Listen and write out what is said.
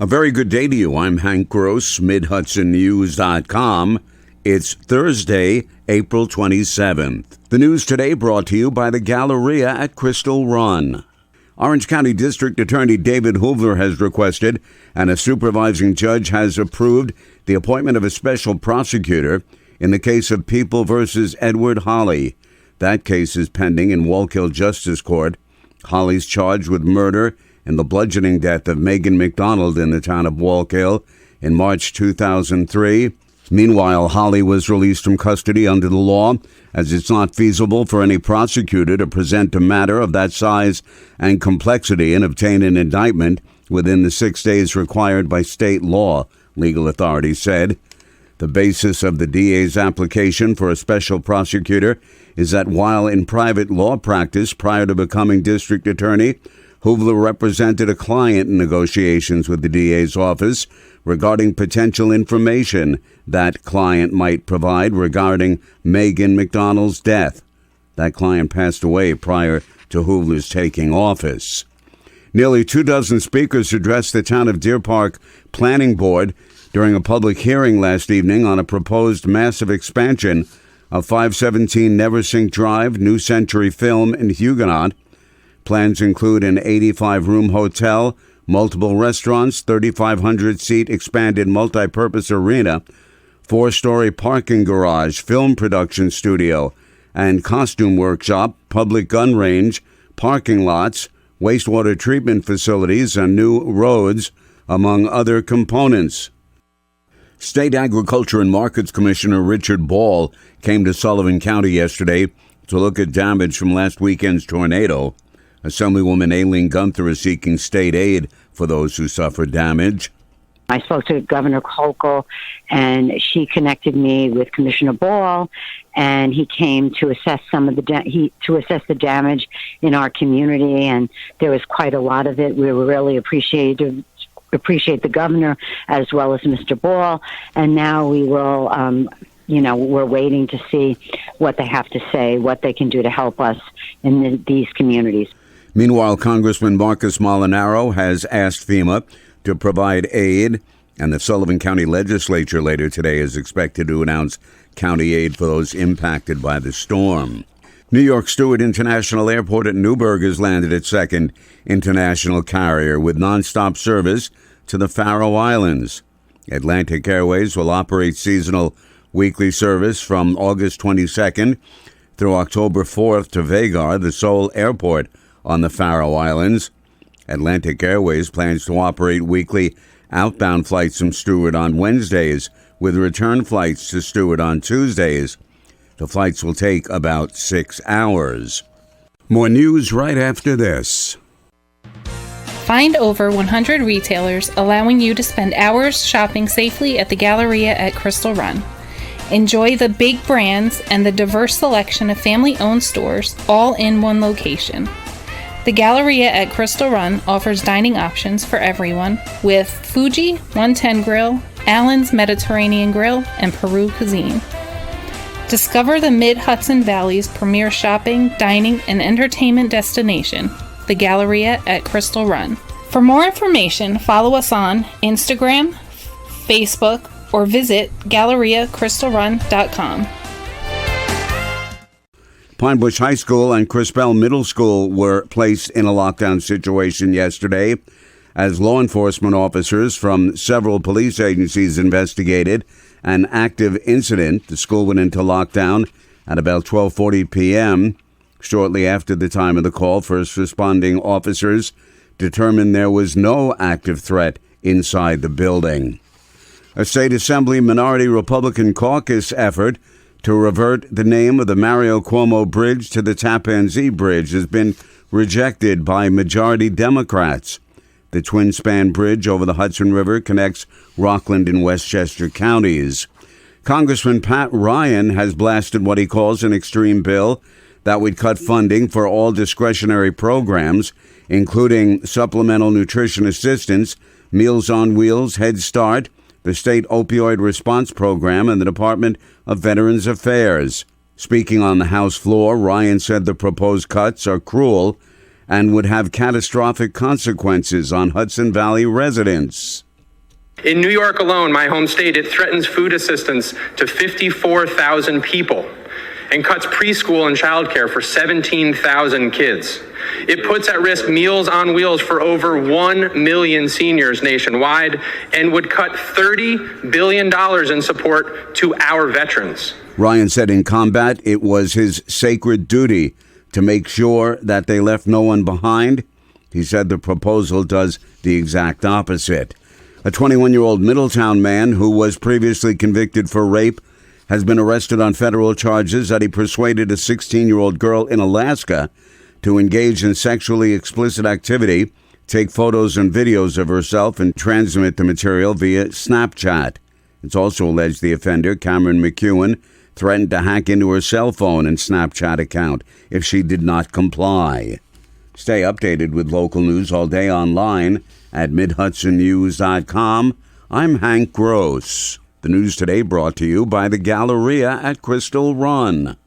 A very good day to you. I'm Hank Gross, Mid-Hudson It's Thursday, April 27th. The news today brought to you by the Galleria at Crystal Run. Orange County District Attorney David Hoover has requested, and a supervising judge has approved, the appointment of a special prosecutor in the case of People versus Edward Holley. That case is pending in Wallkill Justice Court. Holley's charged with murder in the bludgeoning death of Megan McDonald in the town of Wallkill in March 2003. Meanwhile, Holley was released from custody under the law, as it's not feasible for any prosecutor to present a matter of that size and complexity and obtain an indictment within the 6 days required by state law, legal authorities said. The basis of the DA's application for a special prosecutor is that while in private law practice prior to becoming district attorney, Hoover represented a client in negotiations with the DA's office regarding potential information that client might provide regarding Megan McDonald's death. That client passed away prior to Hoover's taking office. Nearly 24 speakers addressed the town of Deer Park Planning Board during a public hearing last evening on a proposed massive expansion of 517 Neversink Drive, New Century Film in Huguenot. Plans include an 85-room hotel, multiple restaurants, 3,500-seat expanded multi-purpose arena, 4-story parking garage, film production studio, and costume workshop, public gun range, parking lots, wastewater treatment facilities, and new roads, among other components. State Agriculture and Markets Commissioner Richard Ball came to Sullivan County yesterday to look at damage from last weekend's tornado. Assemblywoman Aileen Gunther is seeking state aid for those who suffered damage. I spoke to Governor Hochul, and she connected me with Commissioner Ball, and he came to assess some of the damage in our community, and there was quite a lot of it. We were really appreciate the governor as well as Mr. Ball, and now we will. We're waiting to see what they have to say, what they can do to help us in these communities. Meanwhile, Congressman Marcus Molinaro has asked FEMA to provide aid, and the Sullivan County Legislature later today is expected to announce county aid for those impacted by the storm. New York Stewart International Airport at Newburgh has landed its second international carrier with nonstop service to the Faroe Islands. Atlantic Airways will operate seasonal weekly service from August 22nd through October 4th to Vagar, the sole airport on the Faroe Islands. Atlantic Airways plans to operate weekly outbound flights from Stewart on Wednesdays, with return flights to Stewart on Tuesdays. The flights will take about 6 hours. More news right after this. Find over 100 retailers allowing you to spend hours shopping safely at the Galleria at Crystal Run. Enjoy the big brands and the diverse selection of family-owned stores all in one location. The Galleria at Crystal Run offers dining options for everyone with Fuji 110 Grill, Allen's Mediterranean Grill, and Peru Cuisine. Discover the Mid-Hudson Valley's premier shopping, dining, and entertainment destination, the Galleria at Crystal Run. For more information, follow us on Instagram, Facebook, or visit GalleriaCrystalRun.com. Pine Bush High School and Crispell Middle School were placed in a lockdown situation yesterday as law enforcement officers from several police agencies investigated an active incident. The school went into lockdown at about 12:40 p.m. Shortly after the time of the call, first responding officers determined there was no active threat inside the building. A state assembly minority Republican caucus effort to revert the name of the Mario Cuomo Bridge to the Tappan Zee Bridge has been rejected by majority Democrats. The twin-span bridge over the Hudson River connects Rockland and Westchester counties. Congressman Pat Ryan has blasted what he calls an extreme bill that would cut funding for all discretionary programs, including supplemental nutrition assistance, Meals on Wheels, Head Start, the State Opioid Response Program, and the Department of Veterans Affairs. Speaking on the House floor, Ryan said the proposed cuts are cruel and would have catastrophic consequences on Hudson Valley residents. In New York alone, my home state, it threatens food assistance to 54,000 people and cuts preschool and childcare for 17,000 kids. It puts at risk Meals on Wheels for over 1 million seniors nationwide and would cut $30 billion in support to our veterans. Ryan said in combat it was his sacred duty to make sure that they left no one behind. He said the proposal does the exact opposite. A 21-year-old Middletown man who was previously convicted for rape has been arrested on federal charges that he persuaded a 16-year-old girl in Alaska to engage in sexually explicit activity, take photos and videos of herself, and transmit the material via Snapchat. It's also alleged the offender, Cameron McEwen, threatened to hack into her cell phone and Snapchat account if she did not comply. Stay updated with local news all day online at MidHudsonNews.com. I'm Hank Gross. The news today brought to you by the Galleria at Crystal Run.